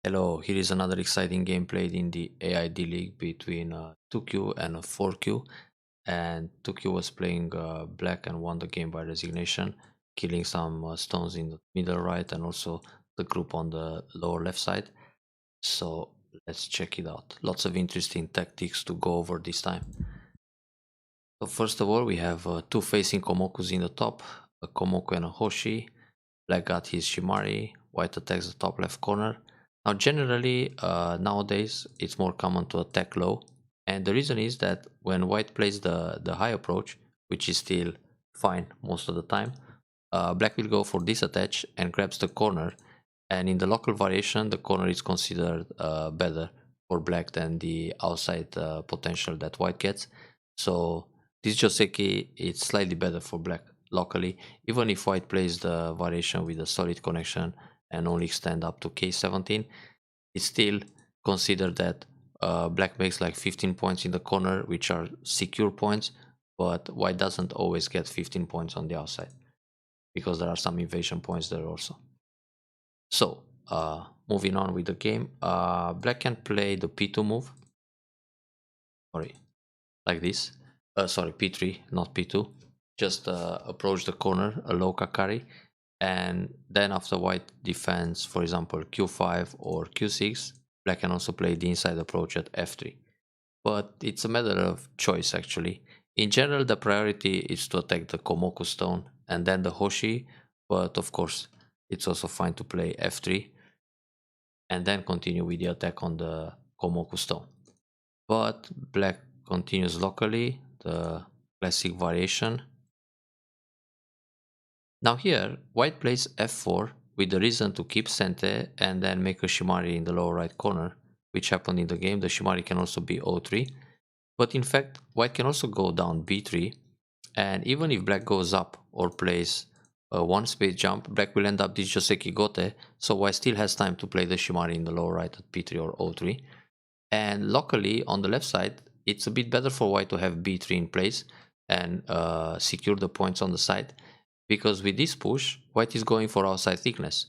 Hello, here is another exciting game played in the AYD League between 2Q and 4Q. And 2Q was playing black and won the game by resignation, killing some stones in the middle right and also the group on the lower left side. So let's check it out. Lots of interesting tactics to go over this time. So first of all, we have two facing Komokus in the top, a Komoku and a Hoshi. Black got his Shimari, white attacks the top left corner. Now generally, nowadays, it's more common to attack low. And the reason is that when white plays the high approach, which is still fine most of the time, black will go for this attach and grabs the corner. And in the local variation, the corner is considered better for black than the outside potential that white gets. So this Joseki is slightly better for black locally, even if white plays the variation with a solid connection and only extend up to K17, it's still considered that black makes like 15 points in the corner, which are secure points, but white doesn't always get 15 points on the outside because there are some invasion points there also. So moving on with the game, black can play the P2 move, sorry, like this. Sorry, P3, not P2. Just approach the corner, a low Kakari, and then after white defends, for example, Q5 or Q6, black can also play the inside approach at F3. But it's a matter of choice actually. In general, the priority is to attack the Komoku stone and then the Hoshi, but of course, it's also fine to play F3 and then continue with the attack on the Komoku stone. But black continues locally, the classic variation. Now here, white plays f4 with the reason to keep Sente and then make a Shimari in the lower right corner, which happened in the game. The Shimari can also be o3, but in fact, white can also go down b3, and even if black goes up or plays a one space jump, black will end up this Joseki Gote, so white still has time to play the Shimari in the lower right at b3 or o3. And locally, on the left side, it's a bit better for white to have b3 in place and secure the points on the side, because with this push, white is going for outside thickness.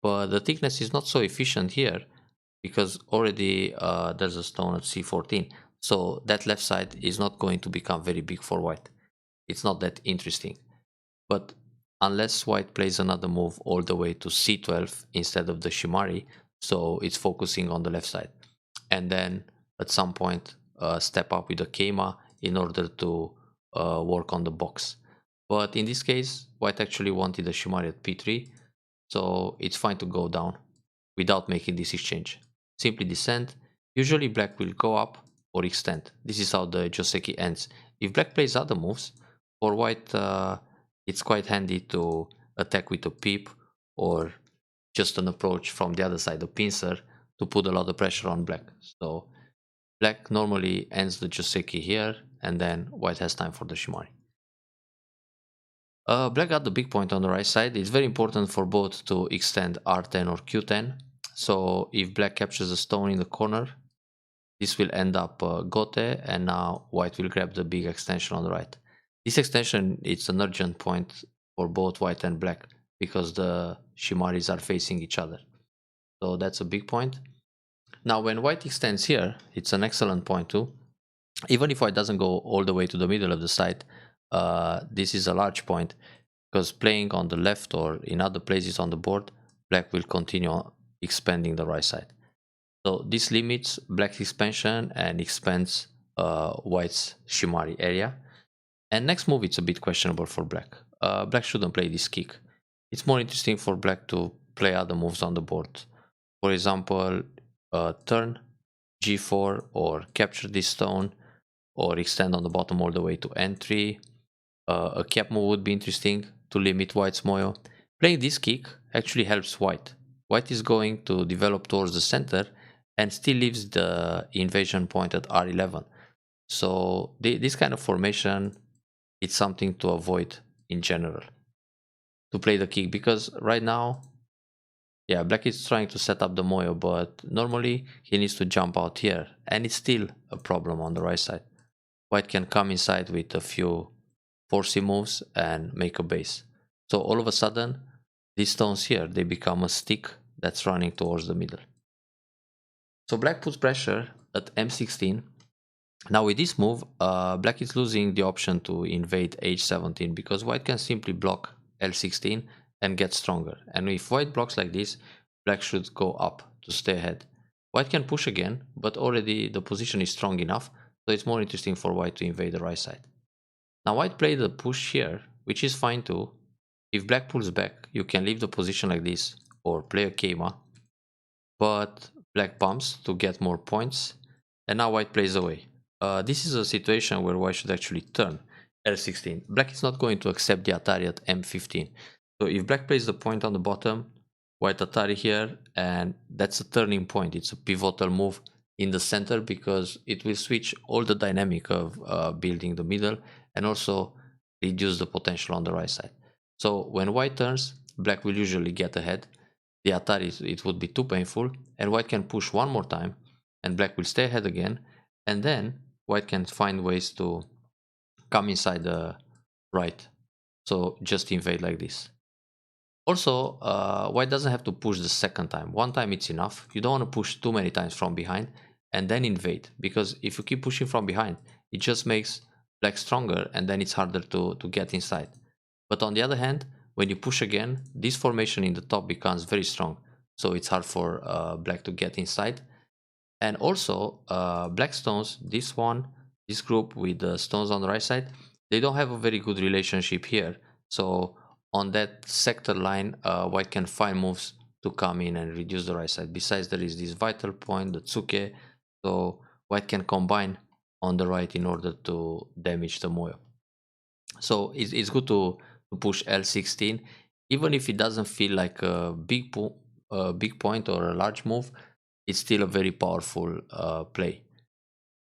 But the thickness is not so efficient here because already there's a stone at c14. So that left side is not going to become very big for white. It's not that interesting. But unless white plays another move all the way to c12 instead of the Shimari, so it's focusing on the left side. And then at some point step up with the Keima in order to work on the box. But in this case, white actually wanted the Shimari at p3, so it's fine to go down without making this exchange. Simply descend. Usually black will go up or extend. This is how the Joseki ends. If black plays other moves, for white it's quite handy to attack with a peep or just an approach from the other side, a pincer, to put a lot of pressure on black. So black normally ends the Joseki here, and then white has time for the Shimari. Black got the big point on the right side. It's very important for both to extend R10 or Q10. So if black captures a stone in the corner, this will end up Gote, and now white will grab the big extension on the right. This extension is an urgent point for both white and black because the Shimaris are facing each other. So that's a big point. Now when white extends here, it's an excellent point too. Even if white doesn't go all the way to the middle of the side, this is a large point because playing on the left or in other places on the board, black will continue expanding the right side. So this limits black's expansion and expands white's Shimari area. And next move, it's a bit questionable for black. Black shouldn't play this kick. It's more interesting for black to play other moves on the board. For example, turn g4 or capture this stone or extend on the bottom all the way to n3. A cap move would be interesting to limit white's moyo. Playing this kick actually helps white. White is going to develop towards the center and still leaves the invasion point at r11. So this kind of formation, it's something to avoid in general, to play the kick, because right now, yeah, black is trying to set up the moyo, but normally he needs to jump out here, and it's still a problem on the right side. White can come inside with a few forcey moves and make a base. So all of a sudden, these stones here, they become a stick that's running towards the middle. So black puts pressure at m16. Now with this move, black is losing the option to invade h17 because white can simply block l16 and get stronger. And if white blocks like this, black should go up to stay ahead. White can push again, but already the position is strong enough, so it's more interesting for white to invade the right side. Now white played the push here, which is fine too. If black pulls back, you can leave the position like this or play a keima, but black bumps to get more points, and now white plays away. This is a situation where white should actually turn L16. Black is not going to accept the Atari at M15. So if black plays the point on the bottom, white Atari here, and that's a turning point. It's a pivotal move in the center because it will switch all the dynamic of building the middle and also reduce the potential on the right side. So when white turns, black will usually get ahead. The Atari, it would be too painful, and white can push one more time, and black will stay ahead again, and then white can find ways to come inside the right, so just invade like this. Also, white doesn't have to push the second time. One time it's enough. You don't want to push too many times from behind and then invade, because if you keep pushing from behind, it just makes black stronger and then it's harder to get inside. But on the other hand, when you push again, this formation in the top becomes very strong, so it's hard for black to get inside. And also, black stones, this one, this group with the stones on the right side, they don't have a very good relationship here. So on that sector line, white can find moves to come in and reduce the right side. Besides, there is this vital point, the tsuke, so white can combine on the right in order to damage the moyo. So it's good to push L16, even if it doesn't feel like a big point or a large move. It's still a very powerful play.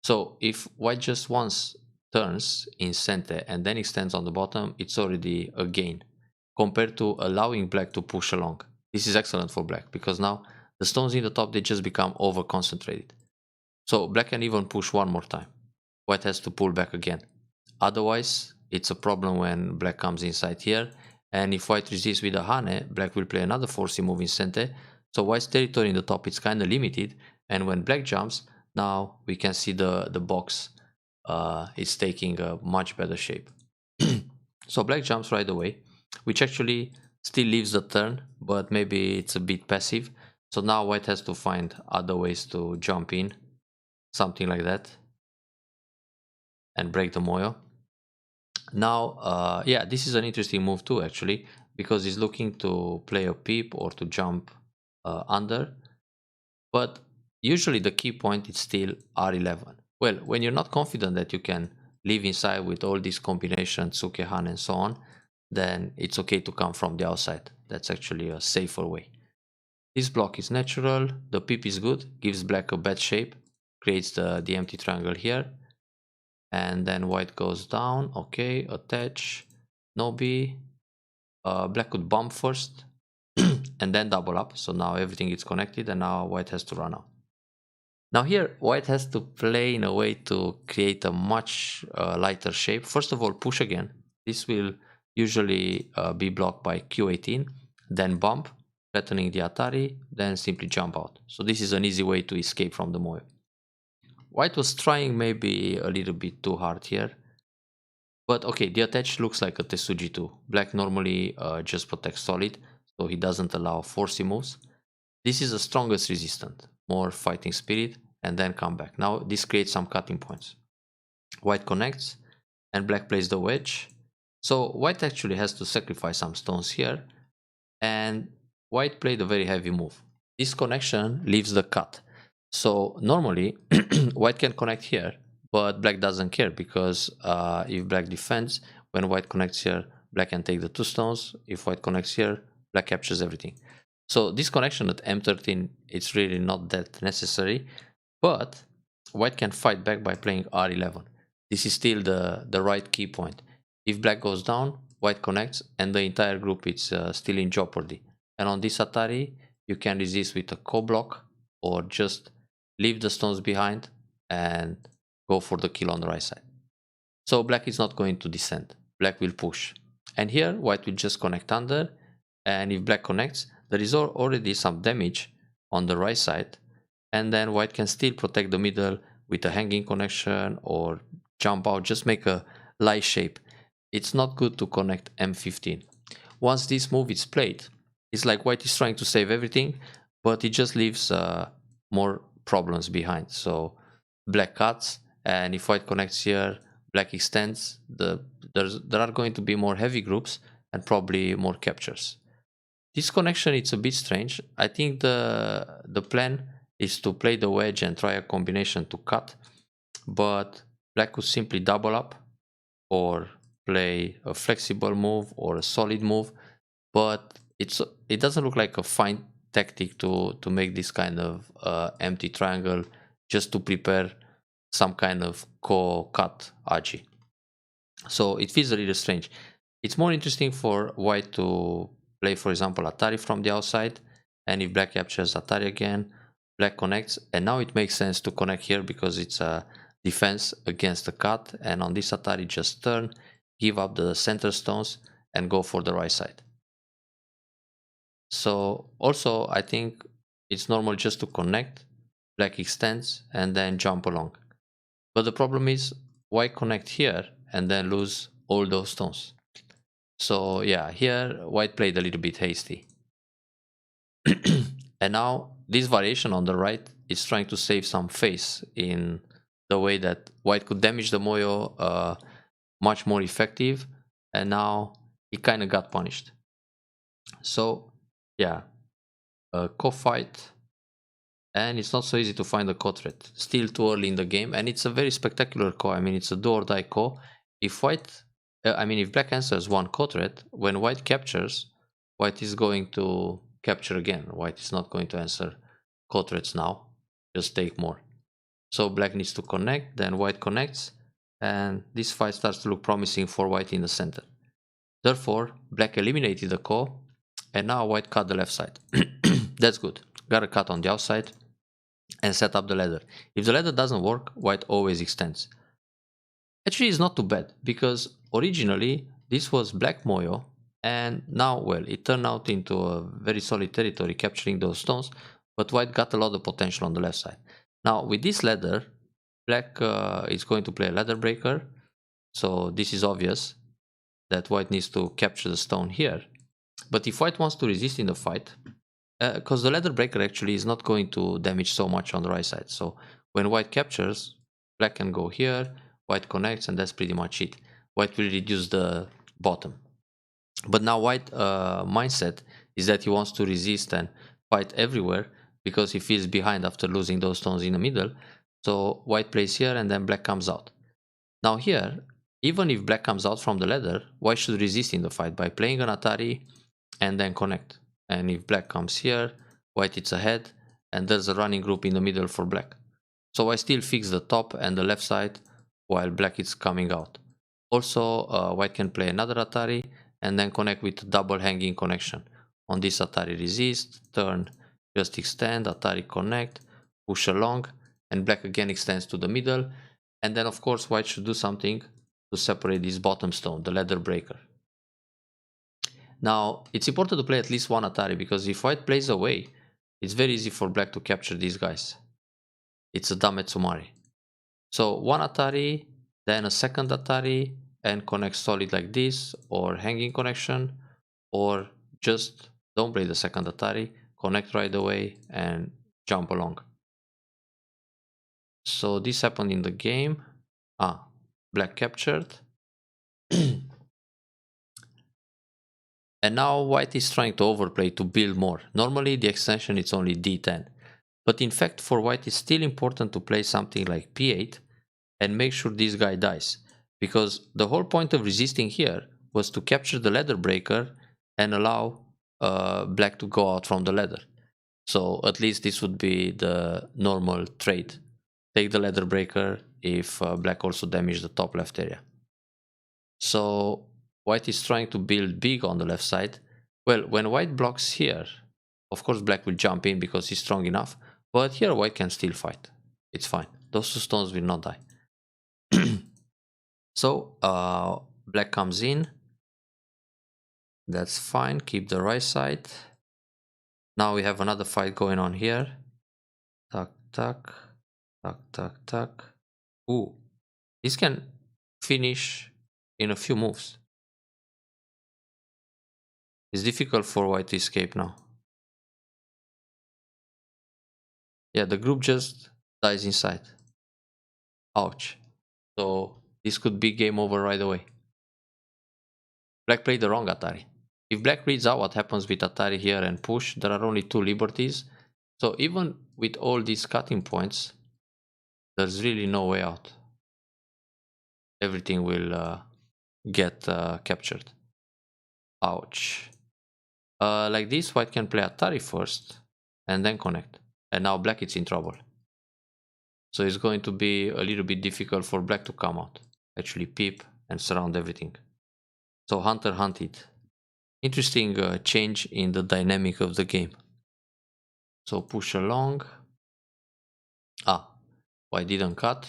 So if white just once turns in center and then extends on the bottom, it's already a gain compared to allowing black to push along. This is excellent for black because now the stones in the top, they just become over concentrated. So black can even push one more time. White has to pull back again. Otherwise, it's a problem when black comes inside here. And if white resists with a hane, black will play another forcing move in center. So white's territory in the top is kind of limited. And when black jumps, now we can see the box is taking a much better shape. So black jumps right away, which actually still leaves the turn, but maybe it's a bit passive. So now white has to find other ways to jump in, something like that, and break the moyo. Now, yeah, this is an interesting move too, actually, because he's looking to play a peep or to jump under. But usually the key point is still R11. Well, when you're not confident that you can live inside with all these combinations, Sukehan and so on, then it's okay to come from the outside. That's actually a safer way. This block is natural, the peep is good, gives black a bad shape, creates the empty triangle here, and then white goes down. Okay, attach, no b. Black could bump first and then double up, so now everything is connected, and now white has to run out. Now here white has to play in a way to create a much lighter shape. First of all, push again. This will usually be blocked by q18, then bump, flattening the Atari, then simply jump out. So this is an easy way to escape from the moyo. White was trying maybe a little bit too hard here. But okay, the attach looks like a Tesuji too. Black normally just protects solid, so he doesn't allow forcey moves. This is the strongest resistant, more fighting spirit, and then come back. Now this creates some cutting points. White connects, and black plays the wedge. So white actually has to sacrifice some stones here, and white played a very heavy move. This connection leaves the cut. So normally white can connect here, but black doesn't care because if black defends, when white connects here, black can take the two stones. If white connects here, black captures everything. So this connection at M13, it's really not that necessary, but white can fight back by playing R11. This is still the right key point. If black goes down, white connects, and the entire group is still in jeopardy. And on this Atari, you can resist with a co-block or just leave the stones behind and go for the kill on the right side. So black is not going to descend. Black will push. And here, white will just connect under. And if black connects, there is already some damage on the right side. and then white can still protect the middle with a hanging connection or jump out, just make a lie shape. It's not good to connect m15. Once this move is played, it's like white is trying to save everything, but it just leaves more problems behind. So black cuts, and if white connects here, black extends. There are going to be more heavy groups and probably more captures. This connection, it's a bit strange. I think the plan is to play the wedge and try a combination to cut, but black could simply double up or play a flexible move or a solid move, but it doesn't look like a fine tactic to make this kind of empty triangle just to prepare some kind of co-cut agi. So it feels a little strange. It's more interesting for white to play, for example, Atari from the outside, and if black captures Atari again, black connects, and now it makes sense to connect here because it's a defense against the cut, and on this Atari just turn, give up the center stones, and go for the right side. So also I think it's normal just to connect, black extends, and then jump along. But the problem is, why connect here and then lose all those stones? So yeah, here white played a little bit hasty. And now this variation on the right is trying to save some face in the way that white could damage the moyo much more effective, and now he kind of got punished. So yeah, a co-fight, and it's not so easy to find a co-threat. Still too early in the game, and it's a very spectacular co. I mean, it's a do or die co. If white, if black answers one co-threat, when white captures, white is going to capture again. White is not going to answer co-threats now, just take more. So black needs to connect, then white connects, and this fight starts to look promising for white in the center. Therefore, black eliminated the co, and now white cut the left side. That's good. Got a cut on the outside and set up the ladder. If the ladder doesn't work, white always extends. Actually, it's not too bad, because originally this was black moyo, and now, well, it turned out into a very solid territory capturing those stones, but white got a lot of potential on the left side. Now with this ladder, black is going to play a ladder breaker, so this is obvious that white needs to capture the stone here. But if white wants to resist in the fight, because the ladder breaker actually is not going to damage so much on the right side, so when white captures, black can go here, white connects, and that's pretty much it. White will reduce the bottom. But now white mindset is that he wants to resist and fight everywhere because he feels behind after losing those stones in the middle. So white plays here and then black comes out. Now here, even if black comes out from the ladder, white should resist in the fight by playing an Atari and then connect. And if black comes here, white is ahead, and there's a running group in the middle for black. So I still fix the top and the left side while black is coming out. Also, white can play another Atari and then connect with double hanging connection. On this Atari resist, turn, just extend, Atari connect, push along, and black again extends to the middle. And then of course white should do something to separate this bottom stone, the ladder breaker. Now it's important to play at least one Atari, because if white plays away, it's very easy for black to capture these guys. It's a Dametsumari. So one Atari, then a second Atari, and connect solid like this, or hanging connection, or just don't play the second Atari, connect right away and jump along. So this happened in the game. Black captured. And now white is trying to overplay to build more. Normally the extension is only d10. But in fact for white it's still important to play something like p8 and make sure this guy dies. Because the whole point of resisting here was to capture the ladder breaker and allow black to go out from the ladder. So at least this would be the normal trade. Take the ladder breaker if black also damaged the top left area. So white is trying to build big on the left side. Well, when white blocks here, of course black will jump in because he's strong enough, but here white can still fight. It's fine. Those two stones will not die. So black comes in. That's fine. Keep the right side. Now we have another fight going on here. Tuck, tack, tack, tack, tack. Ooh, this can finish in a few moves. It's difficult for white to escape now. Yeah, the group just dies inside. Ouch. So this could be game over right away. Black played the wrong Atari. If black reads out what happens with Atari here and push, there are only two liberties. So even with all these cutting points, there's really no way out. Everything will get captured. Ouch. Like this, white can play Atari first and then connect. And now black is in trouble. So it's going to be a little bit difficult for black to come out. Actually peep and surround everything. So hunter hunted. Interesting change in the dynamic of the game. So push along. Ah, white didn't cut.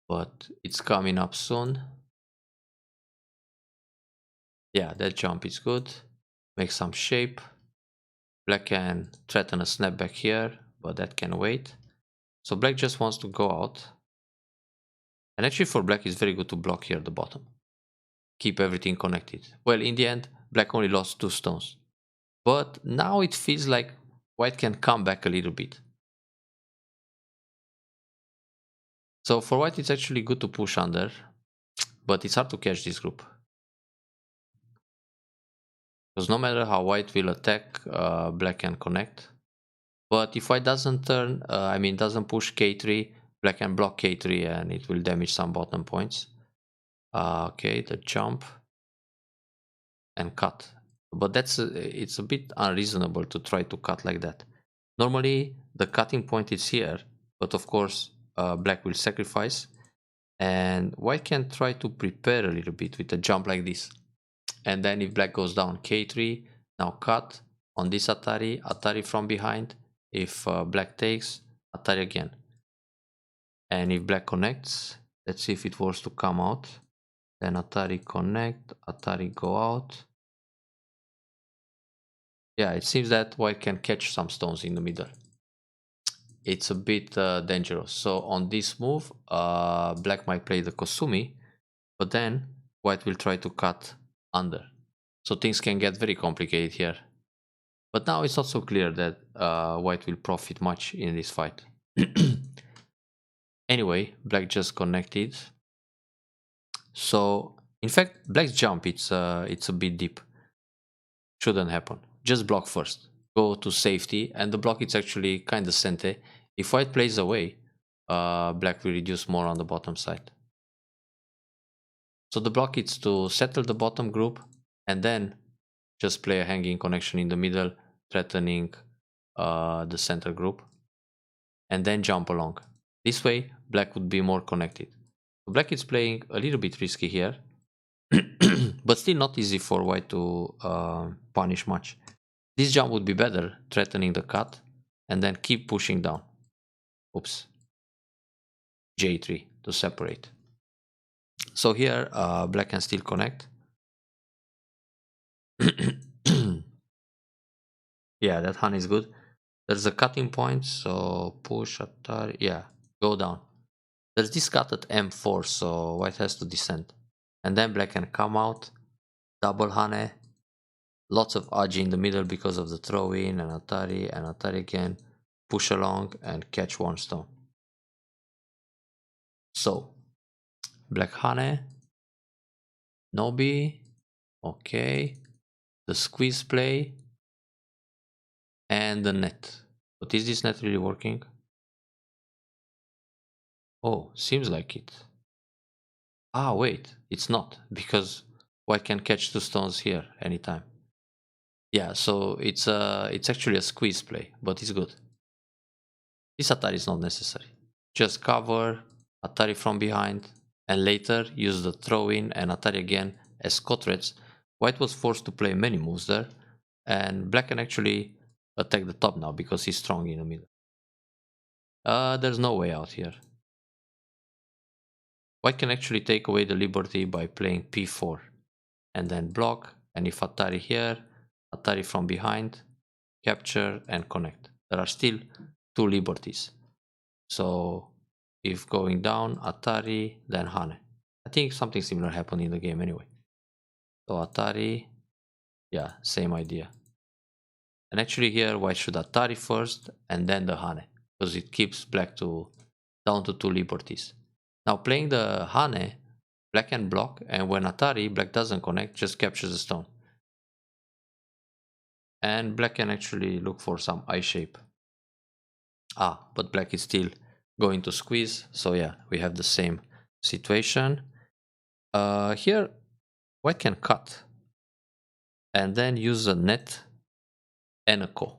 But it's coming up soon. Yeah, that jump is good. Make some shape. Black can threaten a snapback here, but that can wait. So black just wants to go out. And actually for black it's very good to block here at the bottom. Keep everything connected. Well, in the end, black only lost 2 stones. But now it feels like white can come back a little bit. So for white it's actually good to push under, but it's hard to catch this group. Because no matter how white will attack, black can connect. But if white doesn't turn, doesn't push k3, black can block k3 and it will damage some bottom points. Okay, the jump and cut. But it's a bit unreasonable to try to cut like that. Normally the cutting point is here, but of course black will sacrifice and white can try to prepare a little bit with a jump like this. And then if black goes down k3, now cut on this Atari, Atari from behind. If black takes, Atari again. And if black connects, let's see if it was to come out. Then Atari connect, Atari go out. Yeah, it seems that white can catch some stones in the middle. It's a bit dangerous. So on this move, black might play the Kosumi, but then white will try to cut under. So things can get very complicated here. But now it's not so clear that white will profit much in this fight. Anyway, black just connected. So in fact, black's jump it's a bit deep. Shouldn't happen. Just block first. Go to safety, and the block is actually kind of sente. If white plays away, black will reduce more on the bottom side. So the block is to settle the bottom group and then just play a hanging connection in the middle, threatening the center group, and then jump along. This way, black would be more connected. Black is playing a little bit risky here, but still not easy for white to punish much. This jump would be better, threatening the cut, and then keep pushing down. Oops. J3 to separate. So here, black can still connect. Yeah, that hand is good. There's a cutting point, so push, Atari, yeah, go down. There's this cut at M4, so white has to descend. And then black can come out, double Hane, lots of Aji in the middle because of the throw-in, and Atari again, push along and catch one stone. So, black Hane, Nobi, okay, the squeeze play, and the net. But is this net really working? Oh, seems like it. Ah, wait, it's not, because white can catch 2 stones here anytime. Yeah, so it's actually a squeeze play, but it's good. This Atari is not necessary. Just cover, Atari from behind, and later use the throw-in and Atari again as co-threats. White was forced to play many moves there, and black can actually attack the top now because he's strong in the middle. There's no way out here. White can actually take away the liberty by playing p4 and then block, and if Atari here, Atari from behind, capture and connect. There are still two liberties. So if going down, Atari, then Hane. I think something similar happened in the game anyway. So Atari, yeah, same idea. And actually here, white should Atari first and then the Hane, because it keeps black to down to two liberties. Now playing the Hane, black can block, and when Atari, black doesn't connect, just captures the stone. And black can actually look for some eye shape. Ah, but black is still going to squeeze, so yeah, we have the same situation. Here, white can cut, and then use a net and a ko.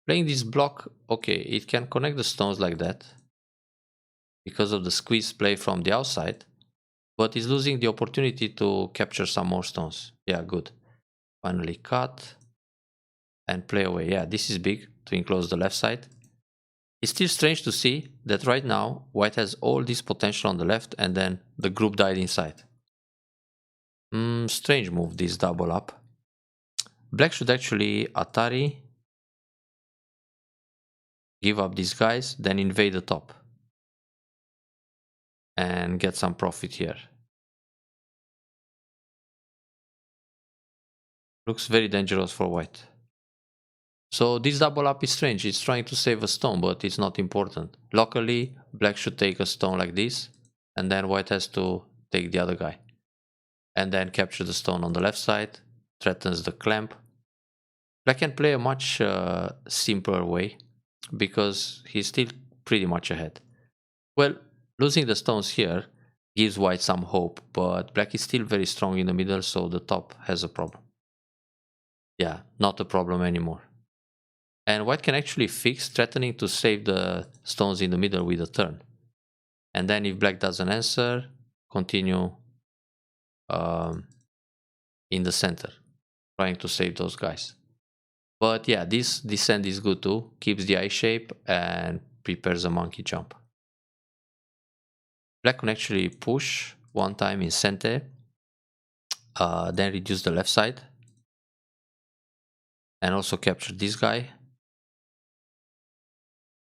Playing this block, okay, it can connect the stones like that because of the squeeze play from the outside, but is losing the opportunity to capture some more stones. Yeah, good. Finally cut and play away. Yeah, this is big to enclose the left side. It's still strange to see that right now white has all this potential on the left and then the group died inside. Strange move, this double up. Black should actually Atari, give up these guys, then invade the top and get some profit here. Looks very dangerous for white. So this double up is strange. It's trying to save a stone, but it's not important. Locally, black should take a stone like this, and then white has to take the other guy. And then capture the stone on the left side, threatens the clamp. Black can play a much simpler way, because he's still pretty much ahead. Well, losing the stones here gives white some hope, but black is still very strong in the middle, so the top has a problem. Yeah, not a problem anymore. And white can actually fix, threatening to save the stones in the middle with a turn. And then if black doesn't answer, continue in the center, trying to save those guys. But yeah, this descent is good too, keeps the eye shape and prepares a monkey jump. Black can actually push one time in center, then reduce the left side, and also capture this guy.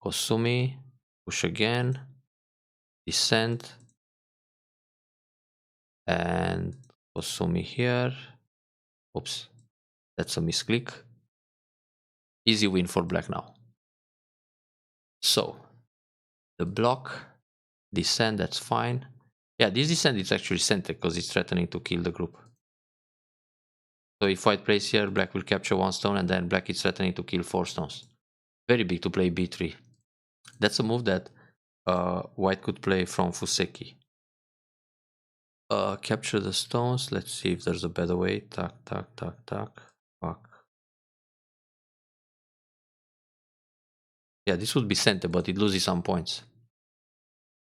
Kosumi, push again, descend, and Kosumi here. Oops, that's a misclick. Easy win for black now. So, the block, descend, that's fine. Yeah, this descent is actually center because it's threatening to kill the group. So if white plays here, black will capture one stone and then black is threatening to kill 4 stones. Very big to play b3. That's a move that white could play from Fuseki. Capture the stones. Let's see if there's a better way. Tac, tac, tac, tac. Fuck. Yeah, this would be center, but it loses some points.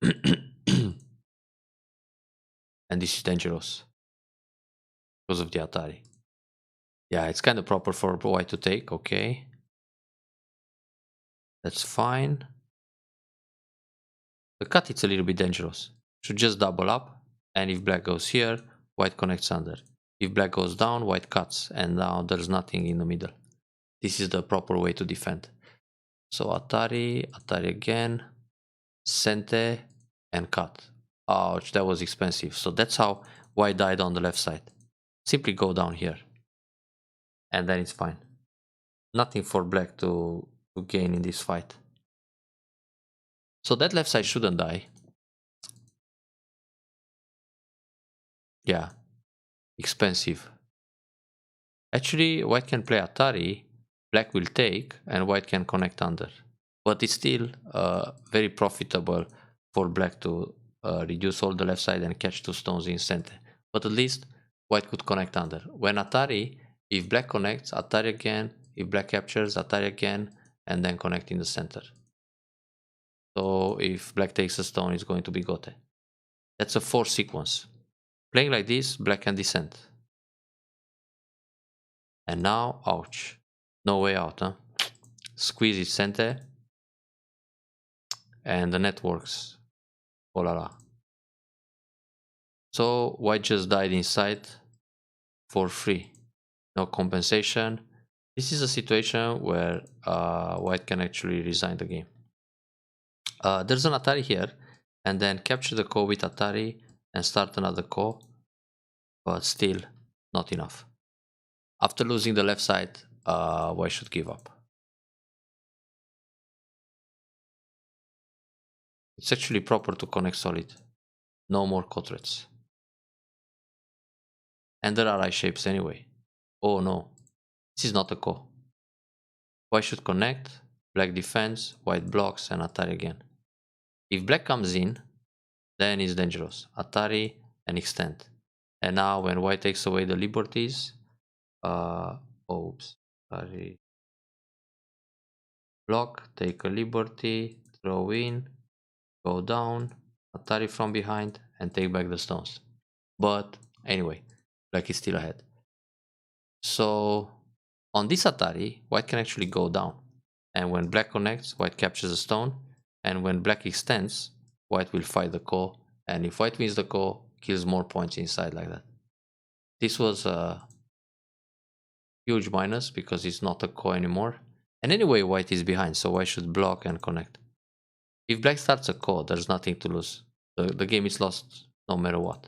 And this is dangerous because of the Atari. Yeah, it's kind of proper for white to take. Okay. That's fine. The cut, it's a little bit dangerous. Should just double up. And if black goes here, white connects under. If black goes down, white cuts. And now there's nothing in the middle. This is the proper way to defend. So Atari, Atari again, Sente, and cut. Ouch, that was expensive. So that's how white died on the left side. Simply go down here. And then it's fine. Nothing for black to gain in this fight. So that left side shouldn't die. Yeah, expensive. Actually, white can play Atari, black will take, and white can connect under. But it's still very profitable for black to reduce all the left side and catch 2 stones in center. But at least white could connect under. When Atari, if black connects, Atari again, if black captures, Atari again, and then connect in the center. So if black takes a stone, it's going to be gote. That's a 4 sequence. Playing like this, black can descend. And now, ouch. No way out, huh? Squeeze it center. And the net works. Oh la la. So white just died inside for free. No compensation. This is a situation where white can actually resign the game. There's an Atari here, and then capture the core with Atari and start another core, but still not enough. After losing the left side, white should give up. It's actually proper to connect solid. No more core. And there are eye shapes anyway. Oh no, this is not a core. White should connect, black defends, white blocks, and Atari again. If black comes in, then it's dangerous. Atari and extend. And now when white takes away the liberties, oops, Atari, block, take a liberty, throw in, go down, Atari from behind, and take back the stones. But anyway, black is still ahead. So on this Atari, white can actually go down. And when black connects, white captures a stone. And when black extends, white will fight the core. And if white wins the core, kills more points inside like that. This was a huge minus because it's not a core anymore. And anyway, white is behind, so white should block and connect. If black starts a core, there's nothing to lose. The game is lost no matter what.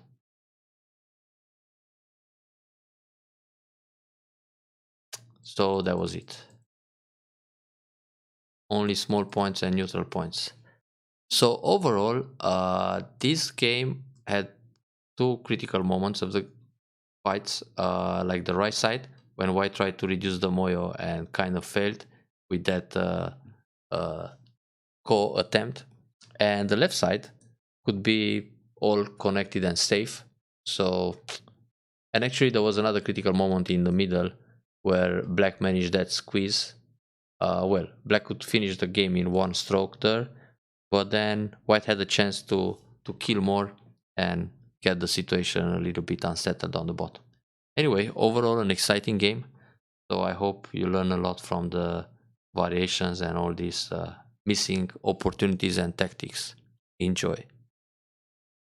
So that was it. Only small points and neutral points. So overall, this game had two critical moments of the fights, like the right side when white tried to reduce the moyo and kind of failed with that uh, attempt, and the left side could be all connected and safe. So, and actually there was another critical moment in the middle where black managed that squeeze. Well, black could finish the game in one stroke there, but then white had a chance to kill more and get the situation a little bit unsettled on the bottom. Anyway, overall an exciting game. So I hope you learn a lot from the variations and all these missing opportunities and tactics. Enjoy.